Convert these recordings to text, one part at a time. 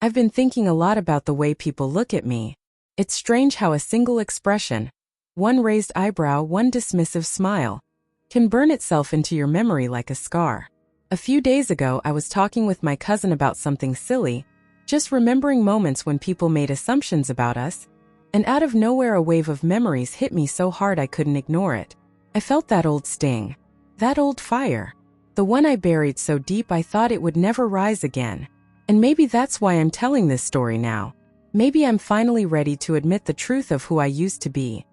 I've been thinking a lot about the way people look at me. It's strange how a single expression, one raised eyebrow, one dismissive smile, can burn itself into your memory like a scar. A few days ago, I was talking with my cousin about something silly, just remembering moments when people made assumptions about us, and out of nowhere a wave of memories hit me so hard I couldn't ignore it. I felt that old sting, that old fire, the one I buried so deep I thought it would never rise again. And maybe that's why I'm telling this story now. Maybe I'm finally ready to admit the truth of who I used to be,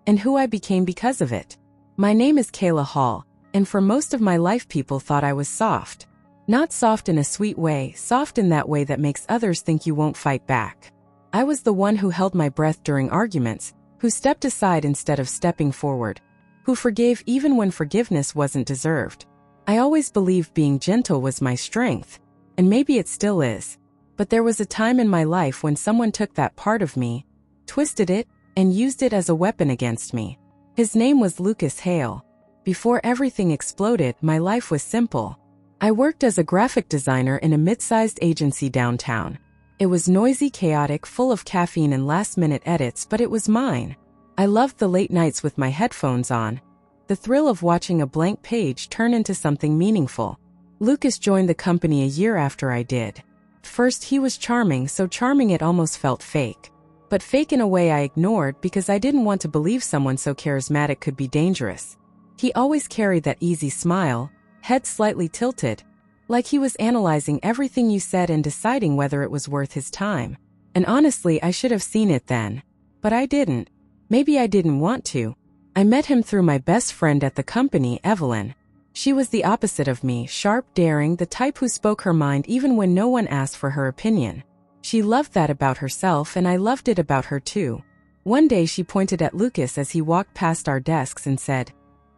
and who I became because of it. My name is Keyla Hall, and for most of my life people thought I was soft. Not soft in a sweet way, soft in that way that makes others think you won't fight back. I was the one who held my breath during arguments, who stepped aside instead of stepping forward, who forgave even when forgiveness wasn't deserved. I always believed being gentle was my strength, and maybe it still is. But there was a time in my life when someone took that part of me, twisted it, and used it as a weapon against me. His name was Lucas Hale. Before everything exploded, my life was simple. I worked as a graphic designer in a mid-sized agency downtown. It was noisy, chaotic, full of caffeine and last-minute edits, but it was mine. I loved the late nights with my headphones on, the thrill of watching a blank page turn into something meaningful. Lucas joined the company a year after I did. First, he was charming, so charming it almost felt fake. But fake in a way I ignored because I didn't want to believe someone so charismatic could be dangerous. He always carried that easy smile, head slightly tilted, like he was analyzing everything you said and deciding whether it was worth his time. And honestly, I should have seen it then. But I didn't. Maybe I didn't want to. I met him through my best friend at the company, Evelyn. She was the opposite of me, sharp, daring, the type who spoke her mind even when no one asked for her opinion. She loved that about herself, and I loved it about her too. One day she pointed at Lucas as he walked past our desks and said,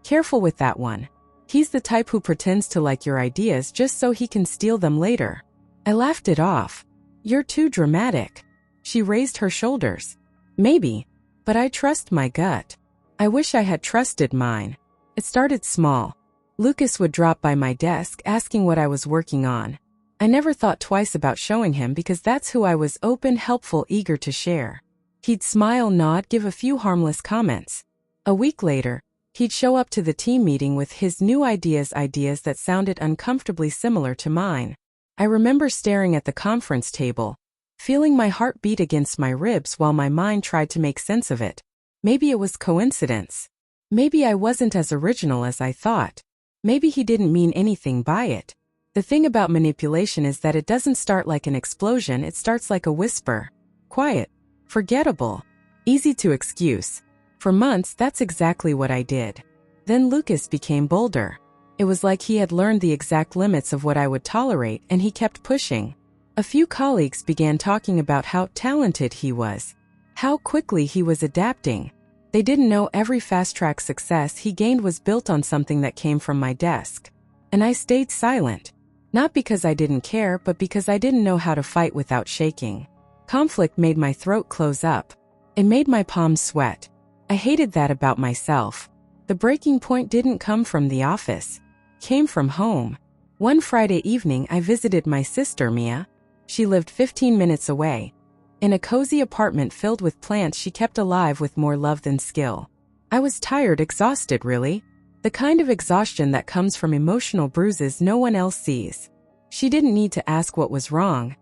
"Careful with that one. He's the type who pretends to like your ideas just so he can steal them later." I laughed it off. "You're too dramatic." She raised her shoulders. "Maybe, but I trust my gut." I wish I had trusted mine. It started small. Lucas would drop by my desk asking what I was working on. I never thought twice about showing him because that's who I was, open, helpful, eager to share. He'd smile, nod, give a few harmless comments. A week later, he'd show up to the team meeting with his new ideas that sounded uncomfortably similar to mine. I remember staring at the conference table, feeling my heart beat against my ribs while my mind tried to make sense of it. Maybe it was coincidence. Maybe I wasn't as original as I thought. Maybe he didn't mean anything by it. The thing about manipulation is that it doesn't start like an explosion, it starts like a whisper. Quiet. Forgettable. Easy to excuse. For months, that's exactly what I did. Then Lucas became bolder. It was like he had learned the exact limits of what I would tolerate, and he kept pushing. A few colleagues began talking about how talented he was, how quickly he was adapting. They didn't know every fast-track success he gained was built on something that came from my desk. And I stayed silent. Not because I didn't care, but because I didn't know how to fight without shaking. Conflict made my throat close up. It made my palms sweat. I hated that about myself. The breaking point didn't come from the office. It came from home. One Friday evening, I visited my sister, Mia. She lived 15 minutes away. In a cozy apartment filled with plants she kept alive with more love than skill. I was tired, exhausted really. The kind of exhaustion that comes from emotional bruises no one else sees. She didn't need to ask what was wrong.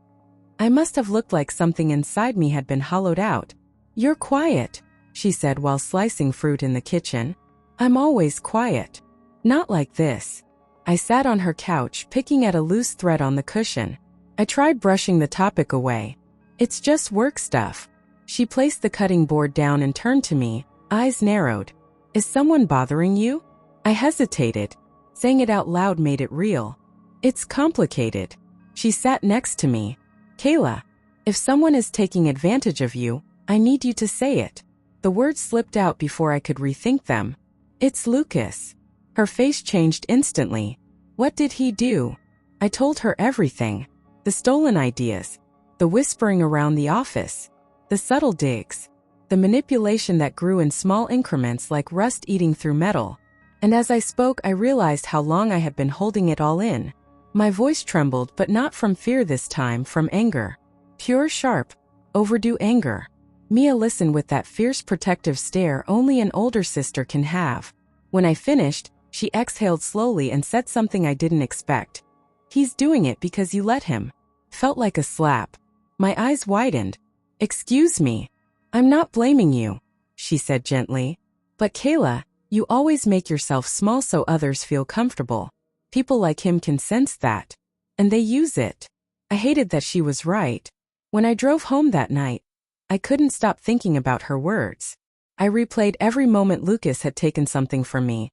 I must have looked like something inside me had been hollowed out. "You're quiet," she said while slicing fruit in the kitchen. "I'm always quiet." "Not like this." I sat on her couch, picking at a loose thread on the cushion. I tried brushing the topic away. "It's just work stuff." She placed the cutting board down and turned to me, eyes narrowed. "Is someone bothering you?" I hesitated. Saying it out loud made it real. "It's complicated." She sat next to me. "Keyla, if someone is taking advantage of you, I need you to say it." The words slipped out before I could rethink them. "It's Lucas." Her face changed instantly. "What did he do?" I told her everything. The stolen ideas. The whispering around the office. The subtle digs. The manipulation that grew in small increments like rust eating through metal. And as I spoke, I realized how long I had been holding it all in. My voice trembled, but not from fear this time, from anger. Pure sharp, overdue anger. Mia listened with that fierce protective stare only an older sister can have. When I finished, she exhaled slowly and said something I didn't expect. "He's doing it because you let him." Felt like a slap. My eyes widened. "Excuse me. I'm not blaming you," she said gently. "But Keyla, you always make yourself small so others feel comfortable. People like him can sense that. And they use it." I hated that she was right. When I drove home that night, I couldn't stop thinking about her words. I replayed every moment Lucas had taken something from me.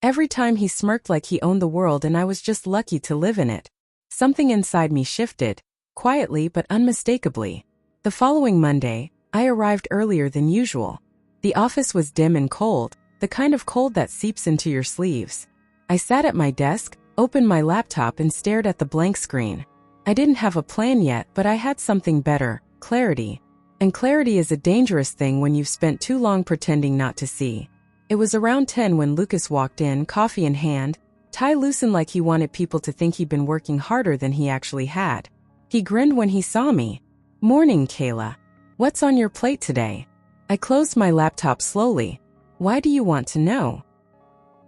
Every time he smirked like he owned the world and I was just lucky to live in it. Something inside me shifted, quietly but unmistakably. The following Monday, I arrived earlier than usual. The office was dim and cold, the kind of cold that seeps into your sleeves. I sat at my desk, opened my laptop and stared at the blank screen. I didn't have a plan yet, but I had something better: clarity. And clarity is a dangerous thing when you've spent too long pretending not to see. It was around 10 when Lucas walked in, coffee in hand, tie loosened like he wanted people to think he'd been working harder than he actually had. He grinned when he saw me. "Morning, Keyla. What's on your plate today?" I closed my laptop slowly. "Why do you want to know?"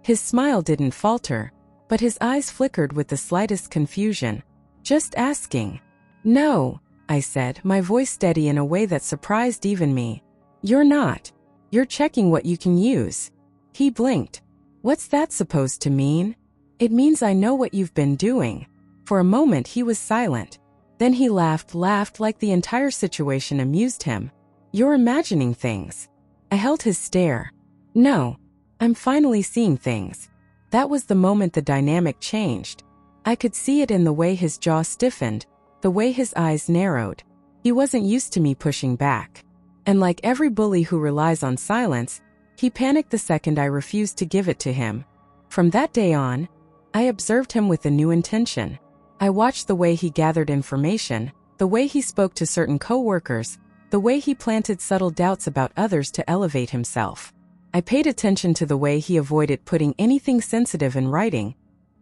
His smile didn't falter, but his eyes flickered with the slightest confusion. "Just asking." "No," I said, my voice steady in a way that surprised even me. "You're not. You're checking what you can use." He blinked. "What's that supposed to mean?" "It means I know what you've been doing." For a moment he was silent. Then he laughed like the entire situation amused him. "You're imagining things." I held his stare. "No. I'm finally seeing things." That was the moment the dynamic changed. I could see it in the way his jaw stiffened, the way his eyes narrowed. He wasn't used to me pushing back. And like every bully who relies on silence, he panicked the second I refused to give it to him. From that day on, I observed him with a new intention. I watched the way he gathered information, the way he spoke to certain coworkers, the way he planted subtle doubts about others to elevate himself. I paid attention to the way he avoided putting anything sensitive in writing,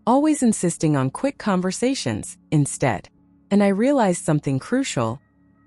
always insisting on quick conversations instead. And I realized something crucial.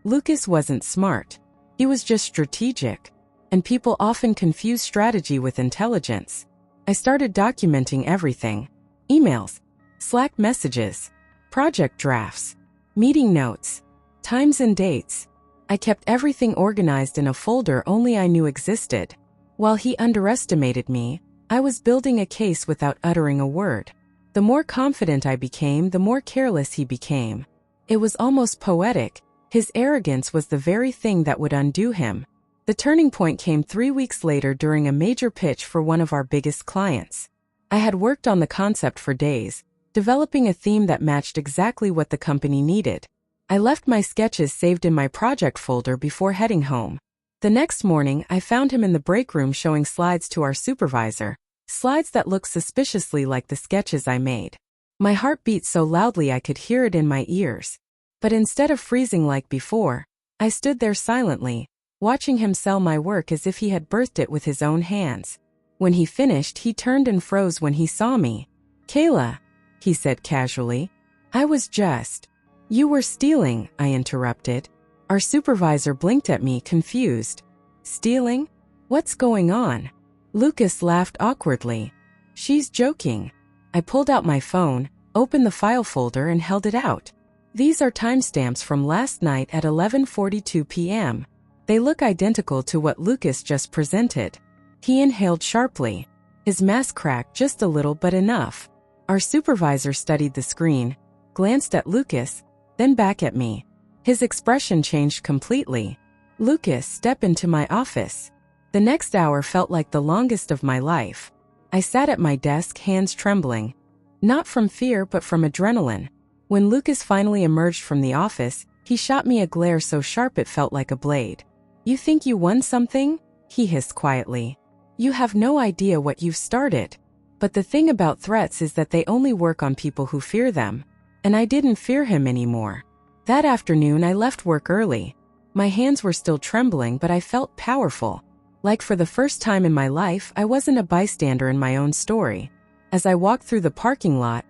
Lucas wasn't smart. He was just strategic. And people often confuse strategy with intelligence. I started documenting everything. Emails, Slack messages, project drafts, meeting notes, times and dates. I kept everything organized in a folder only I knew existed. While he underestimated me, I was building a case without uttering a word. The more confident I became, the more careless he became. It was almost poetic. His arrogance was the very thing that would undo him. The turning point came 3 weeks later during a major pitch for one of our biggest clients. I had worked on the concept for days, developing a theme that matched exactly what the company needed. I left my sketches saved in my project folder before heading home. The next morning, I found him in the break room showing slides to our supervisor, slides that looked suspiciously like the sketches I made. My heart beat so loudly I could hear it in my ears. But instead of freezing like before, I stood there silently, watching him sell my work as if he had birthed it with his own hands. When he finished, he turned and froze when he saw me. "Keyla," he said casually. "I was just..." "You were stealing," I interrupted. Our supervisor blinked at me, confused. "Stealing? What's going on?" Lucas laughed awkwardly. "She's joking." I pulled out my phone, opened the file folder and held it out. These are timestamps from last night at 11:42 p.m. They look identical to what Lucas just presented. He inhaled sharply. His mask cracked just a little but enough. Our supervisor studied the screen, glanced at Lucas, then back at me. His expression changed completely. "Lucas, step into my office." The next hour felt like the longest of my life. I sat at my desk, hands trembling. Not from fear but from adrenaline. When Lucas finally emerged from the office, he shot me a glare so sharp it felt like a blade. "You think you won something?" he hissed quietly. "You have no idea what you've started." But the thing about threats is that they only work on people who fear them. And I didn't fear him anymore. That afternoon I left work early. My hands were still trembling, but I felt powerful. Like for the first time in my life, I wasn't a bystander in my own story. As I walked through the parking lot,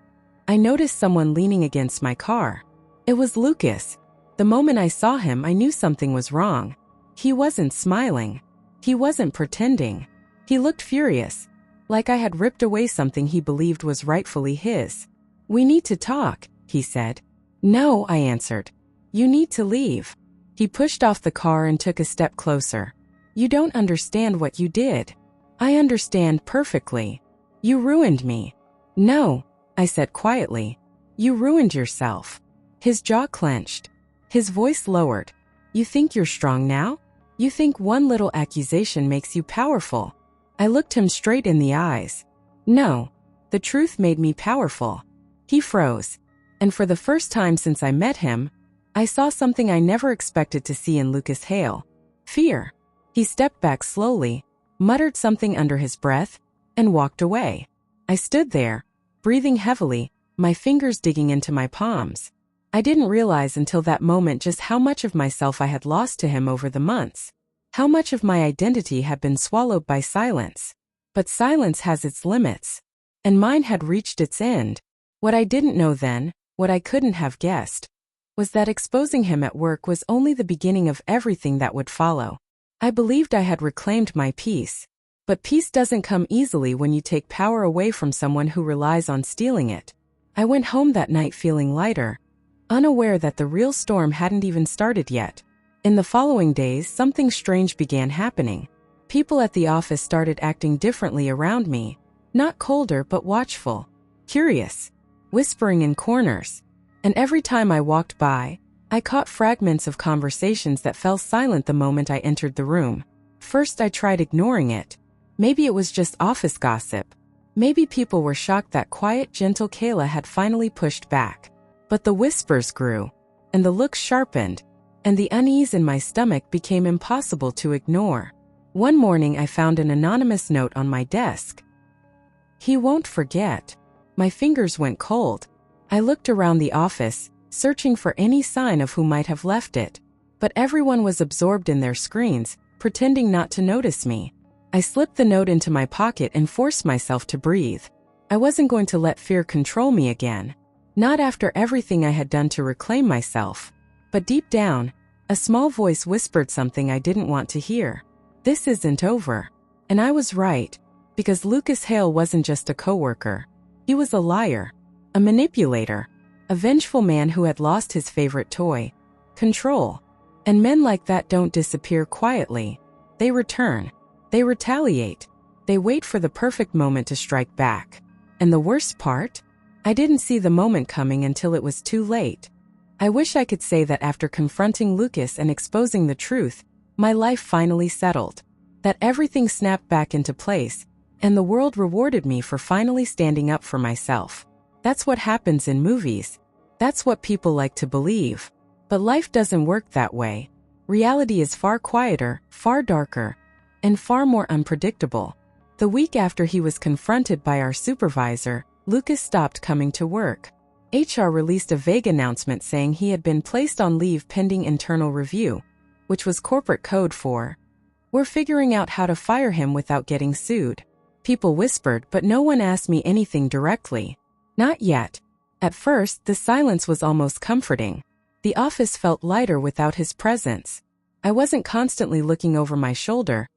I noticed someone leaning against my car. It was Lucas. The moment I saw him, I knew something was wrong. He wasn't smiling. He wasn't pretending. He looked furious, like I had ripped away something he believed was rightfully his. "We need to talk," he said. "No," I answered. "You need to leave." He pushed off the car and took a step closer. "You don't understand what you did." "I understand perfectly. You ruined me." "No," I said quietly. "You ruined yourself." His jaw clenched. His voice lowered. "You think you're strong now? You think one little accusation makes you powerful?" I looked him straight in the eyes. "No, the truth made me powerful." He froze. And for the first time since I met him, I saw something I never expected to see in Lucas Hale: fear. He stepped back slowly, muttered something under his breath, and walked away. I stood there, breathing heavily, my fingers digging into my palms. I didn't realize until that moment just how much of myself I had lost to him over the months. How much of my identity had been swallowed by silence. But silence has its limits. And mine had reached its end. What I didn't know then, what I couldn't have guessed, was that exposing him at work was only the beginning of everything that would follow. I believed I had reclaimed my peace. But peace doesn't come easily when you take power away from someone who relies on stealing it. I went home that night feeling lighter, unaware that the real storm hadn't even started yet. In the following days, something strange began happening. People at the office started acting differently around me. Not colder but watchful. Curious. Whispering in corners. And every time I walked by, I caught fragments of conversations that fell silent the moment I entered the room. First I tried ignoring it. Maybe it was just office gossip. Maybe people were shocked that quiet, gentle Keyla had finally pushed back. But the whispers grew, and the looks sharpened, and the unease in my stomach became impossible to ignore. One morning I found an anonymous note on my desk. "He won't forget." My fingers went cold. I looked around the office, searching for any sign of who might have left it. But everyone was absorbed in their screens, pretending not to notice me. I slipped the note into my pocket and forced myself to breathe. I wasn't going to let fear control me again. Not after everything I had done to reclaim myself. But deep down, a small voice whispered something I didn't want to hear. This isn't over. And I was right, because Lucas Hale wasn't just a coworker. He was a liar, a manipulator, a vengeful man who had lost his favorite toy, control. And men like that don't disappear quietly. They return. They retaliate. They wait for the perfect moment to strike back. And the worst part? I didn't see the moment coming until it was too late. I wish I could say that after confronting Lucas and exposing the truth, my life finally settled. That everything snapped back into place, and the world rewarded me for finally standing up for myself. That's what happens in movies. That's what people like to believe. But life doesn't work that way. Reality is far quieter, far darker, and far more unpredictable. The week after he was confronted by our supervisor, Lucas stopped coming to work. HR released a vague announcement saying he had been placed on leave pending internal review, which was corporate code for, "We're figuring out how to fire him without getting sued." People whispered, but no one asked me anything directly. Not yet. At first, the silence was almost comforting. The office felt lighter without his presence. I wasn't constantly looking over my shoulder,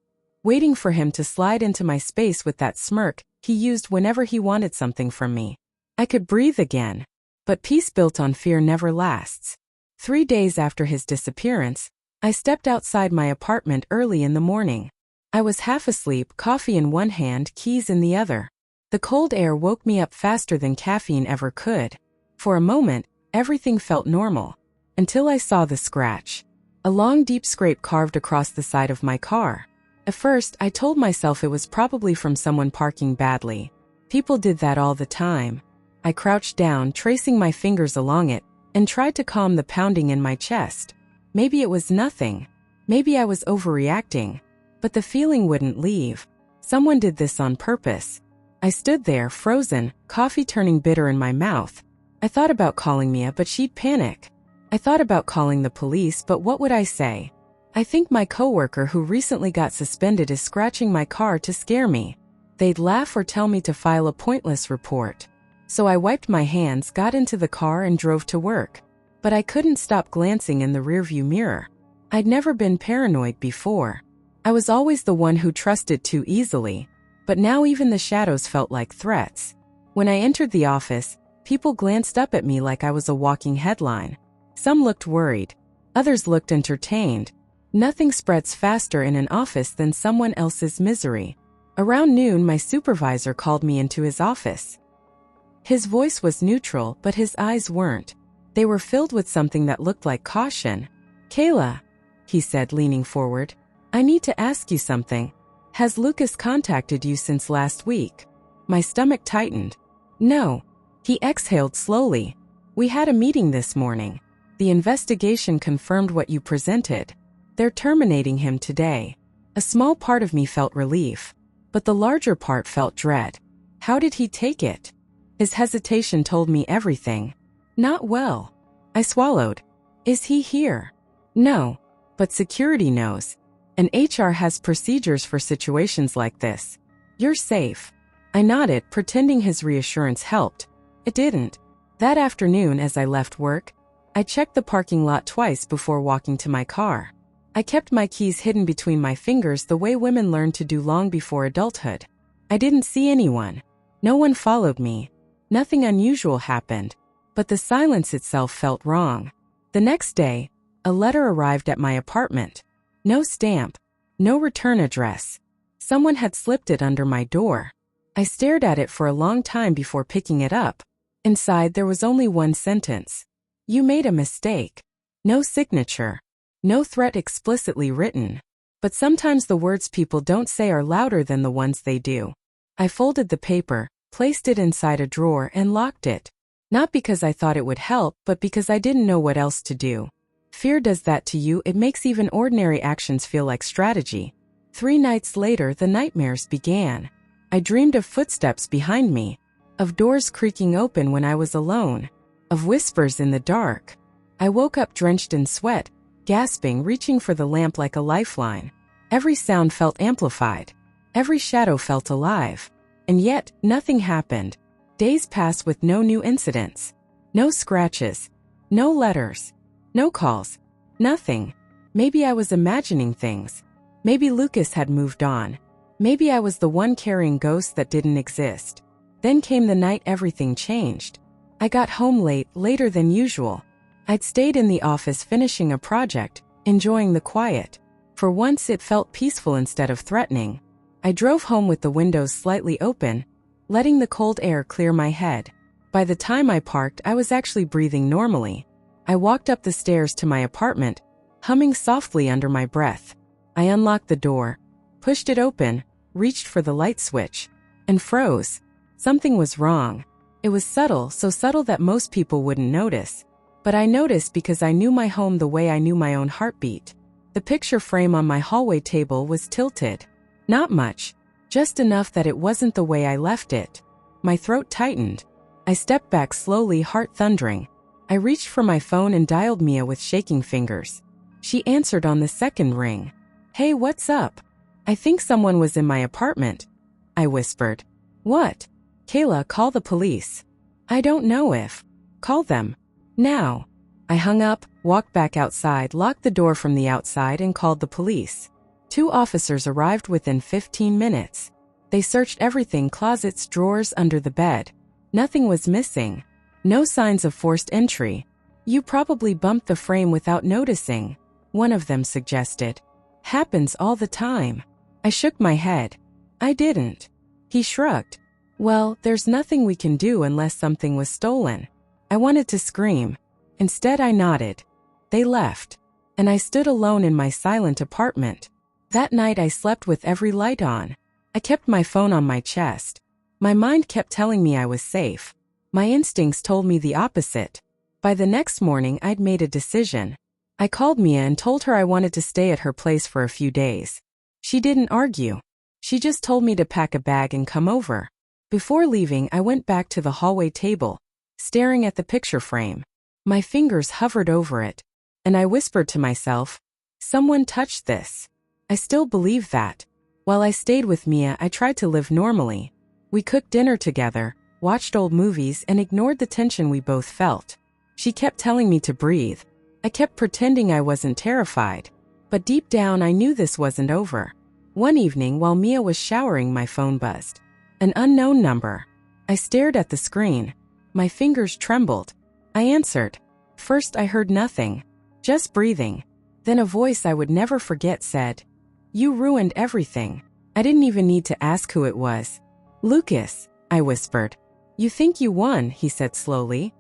waiting for him to slide into my space with that smirk he used whenever he wanted something from me. I could breathe again. But peace built on fear never lasts. 3 days after his disappearance, I stepped outside my apartment early in the morning. I was half asleep, coffee in one hand, keys in the other. The cold air woke me up faster than caffeine ever could. For a moment, everything felt normal. Until I saw the scratch. A long deep scrape carved across the side of my car. At first, I told myself it was probably from someone parking badly. People did that all the time. I crouched down, tracing my fingers along it, and tried to calm the pounding in my chest. Maybe it was nothing. Maybe I was overreacting. But the feeling wouldn't leave. Someone did this on purpose. I stood there, frozen, coffee turning bitter in my mouth. I thought about calling Mia, but she'd panic. I thought about calling the police, but what would I say? I think my coworker who recently got suspended is scratching my car to scare me. They'd laugh or tell me to file a pointless report. So I wiped my hands, got into the car and drove to work. but I couldn't stop glancing in the rearview mirror. I'd never been paranoid before. I was always the one who trusted too easily, but now even the shadows felt like threats. When I entered the office, people glanced up at me like I was a walking headline. Some looked worried. Others looked entertained. Nothing spreads faster in an office than someone else's misery. Around noon, my supervisor called me into his office. His voice was neutral, but his eyes weren't. They were filled with something that looked like caution. "Keyla," he said, leaning forward, "I need to ask you something. Has Lucas contacted you since last week?" My stomach tightened. "No." He exhaled slowly. "We had a meeting this morning. The investigation confirmed what you presented. They're terminating him today." A small part of me felt relief, but the larger part felt dread. How did he take it? His hesitation told me everything. "Not well." I swallowed. "Is he here?" "No. But security knows. And HR has procedures for situations like this. You're safe." I nodded, pretending his reassurance helped. It didn't. That afternoon, as I left work, I checked the parking lot twice before walking to my car. I kept my keys hidden between my fingers the way women learned to do long before adulthood. I didn't see anyone. No one followed me. Nothing unusual happened. But the silence itself felt wrong. The next day, a letter arrived at my apartment. No stamp. No return address. Someone had slipped it under my door. I stared at it for a long time before picking it up. Inside there was only one sentence. "You made a mistake." No signature. No threat explicitly written. But sometimes the words people don't say are louder than the ones they do. I folded the paper, placed it inside a drawer, and locked it. Not because I thought it would help, but because I didn't know what else to do. Fear does that to you. It makes even ordinary actions feel like strategy. 3 nights later, the nightmares began. I dreamed of footsteps behind me, of doors creaking open when I was alone, of whispers in the dark. I woke up drenched in sweat, gasping, reaching for the lamp like a lifeline. Every sound felt amplified. Every shadow felt alive. And yet, nothing happened. Days passed with no new incidents. No scratches. No letters. No calls. Nothing. Maybe I was imagining things. Maybe Lucas had moved on. Maybe I was the one carrying ghosts that didn't exist. Then came the night everything changed. I got home late, later than usual. I'd stayed in the office finishing a project, enjoying the quiet. For once it felt peaceful instead of threatening. I drove home with the windows slightly open, letting the cold air clear my head. By the time I parked, I was actually breathing normally. I walked up the stairs to my apartment, humming softly under my breath. I unlocked the door, pushed it open, reached for the light switch, and froze. Something was wrong. It was subtle, so subtle that most people wouldn't notice. But I noticed because I knew my home the way I knew my own heartbeat. The picture frame on my hallway table was tilted. Not much, just enough that it wasn't the way I left it. My throat tightened. I stepped back slowly, heart thundering. I reached for my phone and dialed Mia with shaking fingers. She answered on the second ring. "Hey, what's up?" "I think someone was in my apartment," I whispered. "What?" "Keyla, call the police." "I don't know if." "Call them. Now." I hung up, walked back outside, locked the door from the outside, and called the police. 2 officers arrived within 15 minutes. They searched everything: closets, drawers, under the bed. Nothing was missing. No signs of forced entry. "You probably bumped the frame without noticing," one of them suggested. "Happens all the time." I shook my head. "I didn't." He shrugged. "Well, there's nothing we can do unless something was stolen." I wanted to scream. Instead, I nodded. They left. And I stood alone in my silent apartment. That night I slept with every light on. I kept my phone on my chest. My mind kept telling me I was safe. My instincts told me the opposite. By the next morning, I'd made a decision. I called Mia and told her I wanted to stay at her place for a few days. She didn't argue. She just told me to pack a bag and come over. Before leaving, I went back to the hallway table, staring at the picture frame. My fingers hovered over it, and I whispered to myself, "Someone touched this." I still believe that. While I stayed with Mia, I tried to live normally. We cooked dinner together, watched old movies, and ignored the tension we both felt. She kept telling me to breathe. I kept pretending I wasn't terrified. But deep down I knew this wasn't over. One evening while Mia was showering, my phone buzzed. An unknown number. I stared at the screen. My fingers trembled. I answered. First I heard nothing. Just breathing. Then a voice I would never forget said, "You ruined everything." I didn't even need to ask who it was. "Lucas," I whispered. "You think you won," he said slowly.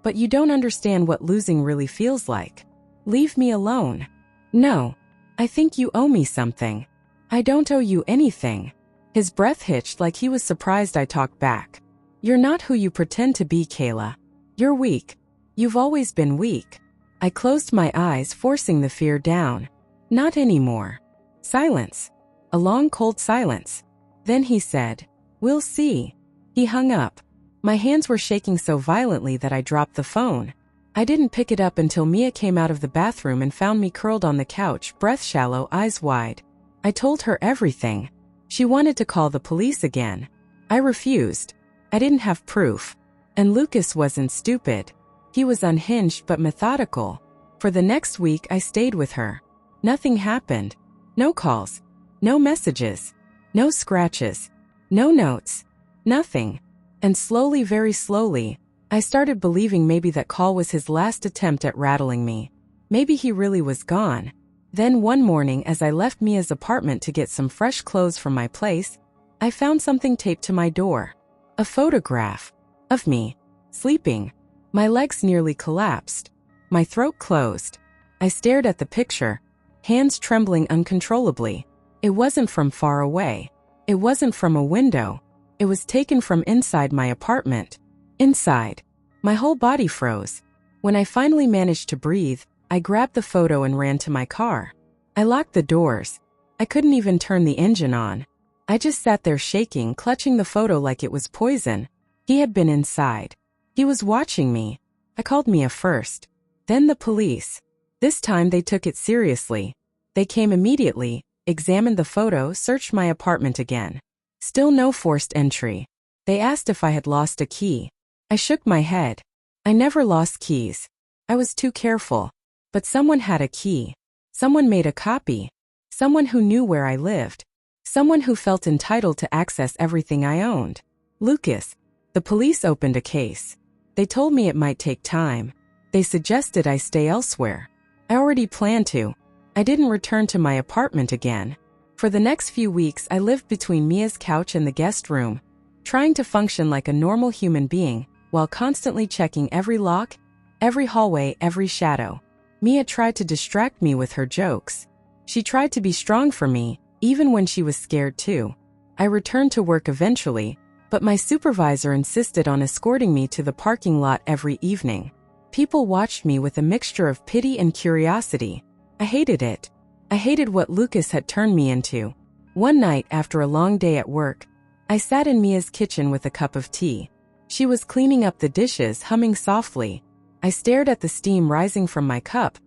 "But you don't understand what losing really feels like. Leave me alone." "No. I think you owe me something." "I don't owe you anything." His breath hitched like he was surprised I talked back. "You're not who you pretend to be, Keyla. You're weak. You've always been weak." I closed my eyes, forcing the fear down. "Not anymore." Silence. A long, cold silence. Then he said, "We'll see." He hung up. My hands were shaking so violently that I dropped the phone. I didn't pick it up until Mia came out of the bathroom and found me curled on the couch, breath shallow, eyes wide. I told her everything. She wanted to call the police again. I refused. I didn't have proof. And Lucas wasn't stupid. He was unhinged but methodical. For the next week I stayed with her. Nothing happened. No calls. No messages. No scratches. No notes. Nothing. And slowly, very slowly, I started believing maybe that call was his last attempt at rattling me. Maybe he really was gone. Then one morning as I left Mia's apartment to get some fresh clothes from my place, I found something taped to my door. A photograph. Of me. Sleeping. My legs nearly collapsed. My throat closed. I stared at the picture, hands trembling uncontrollably. It wasn't from far away. It wasn't from a window. It was taken from inside my apartment. Inside. My whole body froze. When I finally managed to breathe, I grabbed the photo and ran to my car. I locked the doors. I couldn't even turn the engine on. I just sat there shaking, clutching the photo like it was poison. He had been inside. He was watching me. I called Mia first. Then the police. This time they took it seriously. They came immediately, examined the photo, searched my apartment again. Still no forced entry. They asked if I had lost a key. I shook my head. I never lost keys. I was too careful. But someone had a key. Someone made a copy. Someone who knew where I lived. Someone who felt entitled to access everything I owned. Lucas. The police opened a case. They told me it might take time. They suggested I stay elsewhere. I already planned to. I didn't return to my apartment again. For the next few weeks I lived between Mia's couch and the guest room, trying to function like a normal human being, while constantly checking every lock, every hallway, every shadow. Mia tried to distract me with her jokes. She tried to be strong for me, even when she was scared too. I returned to work eventually, but my supervisor insisted on escorting me to the parking lot every evening. People watched me with a mixture of pity and curiosity. I hated it. I hated what Lucas had turned me into. One night after a long day at work, I sat in Mia's kitchen with a cup of tea. She was cleaning up the dishes, humming softly. I stared at the steam rising from my cup,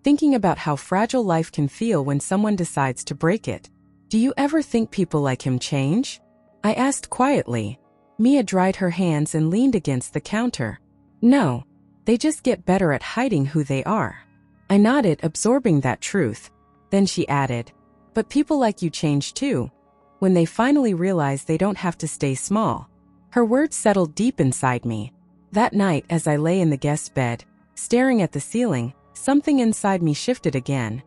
thinking about how fragile life can feel when someone decides to break it. "Do you ever think people like him change?" I asked quietly. Mia dried her hands and leaned against the counter. "No. They just get better at hiding who they are." I nodded, absorbing that truth. Then she added, "But people like you change too, when they finally realize they don't have to stay small." Her words settled deep inside me. That night, as I lay in the guest bed, staring at the ceiling, something inside me shifted again.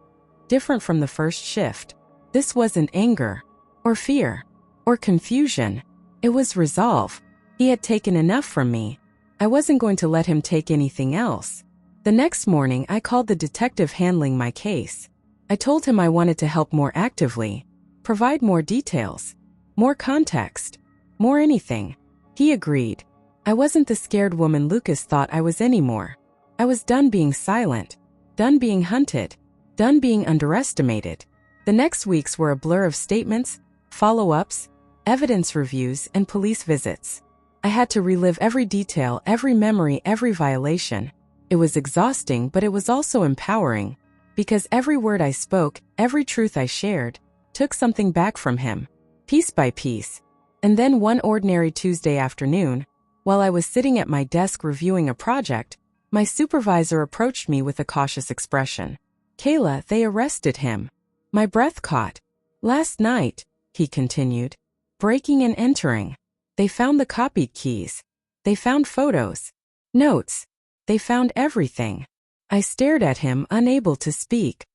Different from the first shift. This wasn't anger, or fear, or confusion. It was resolve. He had taken enough from me. I wasn't going to let him take anything else. The next morning, I called the detective handling my case. I told him I wanted to help more actively, provide more details, more context, more anything. He agreed. I wasn't the scared woman Lucas thought I was anymore. I was done being silent, done being hunted, done being underestimated. The next weeks were a blur of statements, follow-ups, evidence reviews, and police visits. I had to relive every detail, every memory, every violation. It was exhausting, but it was also empowering, because every word I spoke, every truth I shared, took something back from him, piece by piece. And then one ordinary Tuesday afternoon, while I was sitting at my desk reviewing a project, My supervisor approached me with a cautious expression. Keyla, they arrested him. My breath caught. Last night, he continued. Breaking and entering. They found the copied keys. They found photos. Notes. They found everything. I stared at him, unable to speak.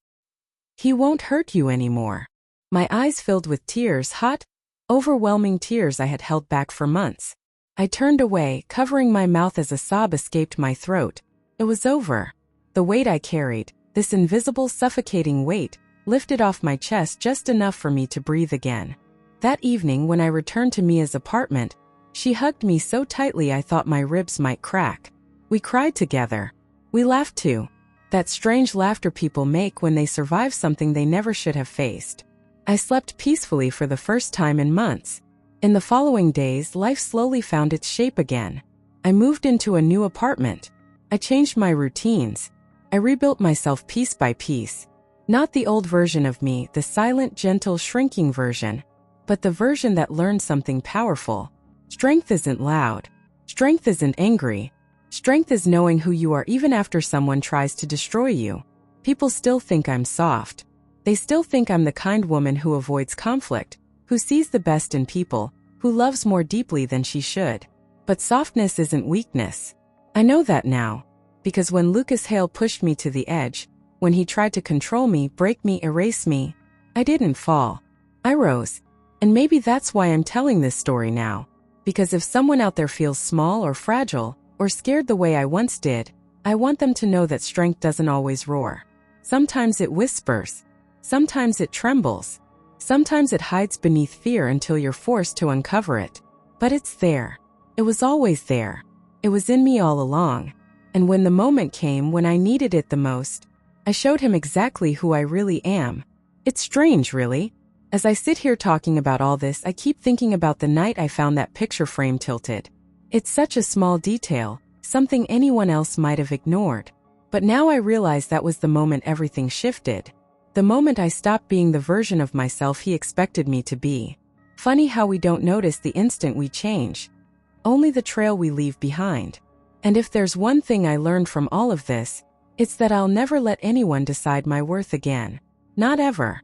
He won't hurt you anymore. My eyes filled with tears, hot, overwhelming tears I had held back for months. I turned away, covering my mouth as a sob escaped my throat. It was over. The weight I carried, this invisible, suffocating weight, lifted off my chest just enough for me to breathe again. That evening, when I returned to Mia's apartment, she hugged me so tightly I thought my ribs might crack. We cried together. We laughed too. That strange laughter people make when they survive something they never should have faced. I slept peacefully for the first time in months. In the following days, life slowly found its shape again. I moved into a new apartment. I changed my routines. I rebuilt myself piece by piece. Not the old version of me, the silent, gentle, shrinking version, but the version that learned something powerful. Strength isn't loud. Strength isn't angry. Strength is knowing who you are even after someone tries to destroy you. People still think I'm soft. They still think I'm the kind woman who avoids conflict, who sees the best in people, who loves more deeply than she should. But softness isn't weakness. I know that now, because when Lucas Hale pushed me to the edge, when he tried to control me, break me, erase me, I didn't fall. I rose. And maybe that's why I'm telling this story now. Because if someone out there feels small or fragile, or scared the way I once did, I want them to know that strength doesn't always roar. Sometimes it whispers. Sometimes it trembles. Sometimes it hides beneath fear until you're forced to uncover it. But it's there. It was always there. It was in me all along. And when the moment came when I needed it the most, I showed him exactly who I really am. It's strange, really. As I sit here talking about all this, I keep thinking about the night I found that picture frame tilted. It's such a small detail, something anyone else might have ignored. But now I realize that was the moment everything shifted. The moment I stopped being the version of myself he expected me to be. Funny how we don't notice the instant we change. Only the trail we leave behind. And if there's one thing I learned from all of this, it's that I'll never let anyone decide my worth again. Not ever.